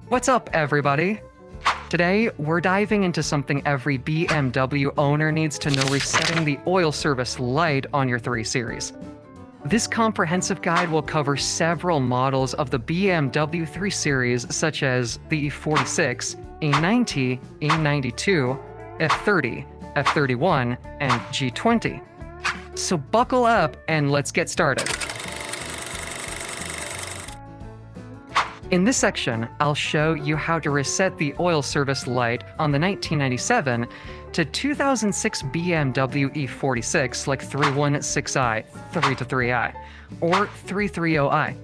What's up, everybody? Today, we're diving into something every BMW owner needs to know: resetting the oil service light on your 3 Series. This comprehensive guide will cover several models of the BMW 3 Series, such as the E46, E90, E92, F30, F31, and G20. So buckle up and let's get started. In this section, I'll show you how to reset the oil service light on the 1997 to 2006 BMW E46 like 316i, 323i, or 330i.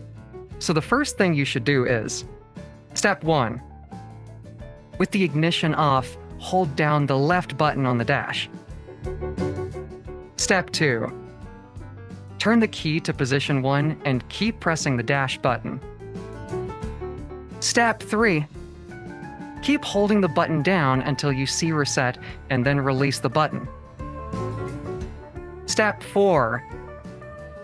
So the first thing you should do is, Step 1. With the ignition off, hold down the left button on the dash. Step 2. Turn the key to position 1 and keep pressing the dash button. Step 3. Keep holding the button down until you see reset and then release the button. Step 4.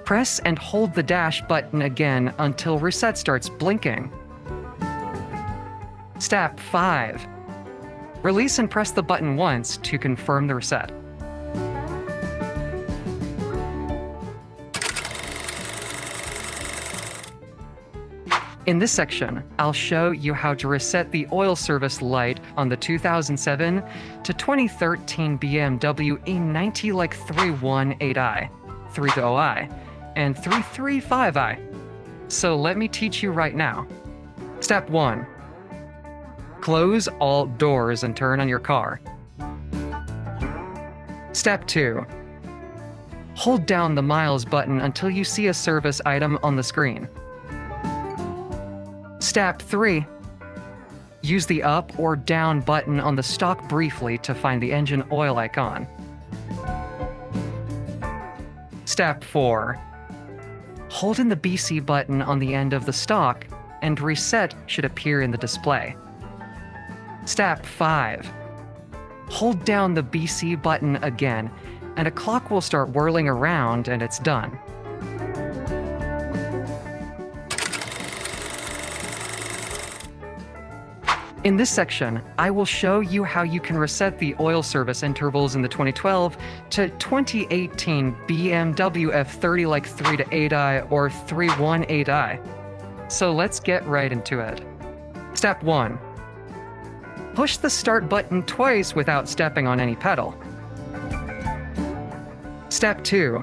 Press and hold the dash button again until reset starts blinking. Step 5. Release and press the button once to confirm the reset. In this section, I'll show you how to reset the oil service light on the 2007 to 2013 BMW E90 like 318i, 320i, and 335i. So let me teach you right now. Step 1. Close all doors and turn on your car. Step 2. Hold down the miles button until you see a service item on the screen. Step 3. Use the up or down button on the stalk briefly to find the engine oil icon. Step 4. Hold in the BC button on the end of the stalk, and reset should appear in the display. Step 5. Hold down the BC button again, and a clock will start whirling around and it's done. In this section, I will show you how you can reset the oil service intervals in the 2012 to 2018 BMW F30 like 328i or 318i. So let's get right into it. Step 1. Push the start button twice without stepping on any pedal. Step 2.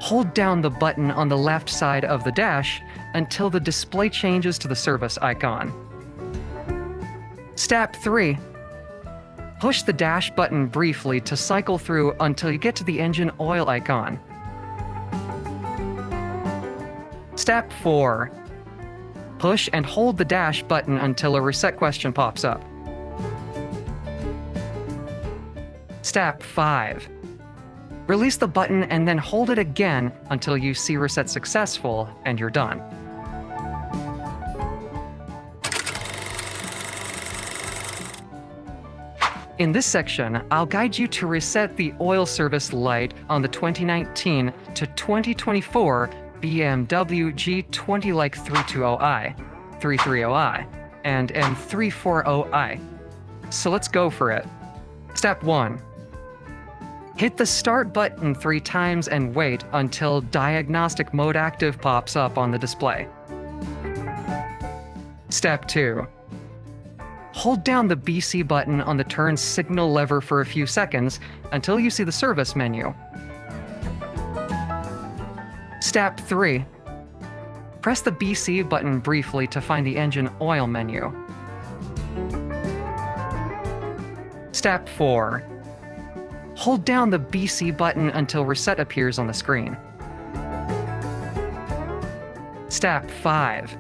Hold down the button on the left side of the dash until the display changes to the service icon. Step 3. Push the dash button briefly to cycle through until you get to the engine oil icon. Step 4. Push and hold the dash button until a reset question pops up. Step 5. Release the button and then hold it again until you see reset successful and you're done. In this section, I'll guide you to reset the oil service light on the 2019 to 2024 BMW G20 like 320i, 330i, and M340i. So let's go for it. Step 1. Hit the start button 3 times and wait until diagnostic mode active pops up on the display. Step 2. Hold down the BC button on the turn signal lever for a few seconds until you see the service menu. Step 3. Press the BC button briefly to find the engine oil menu. Step 4. Hold down the BC button until reset appears on the screen. Step 5.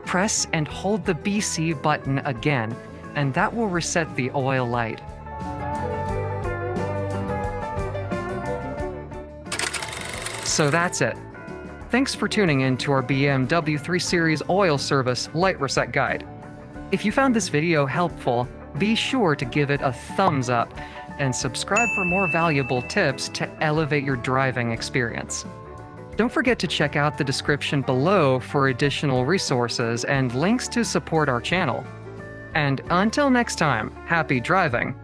Press and hold the BC button again, and that will reset the oil light. So that's it. Thanks for tuning in to our BMW 3 Series oil service light reset guide. If you found this video helpful, be sure to give it a thumbs up and subscribe for more valuable tips to elevate your driving experience. Don't forget to check out the description below for additional resources and links to support our channel. And until next time, happy driving!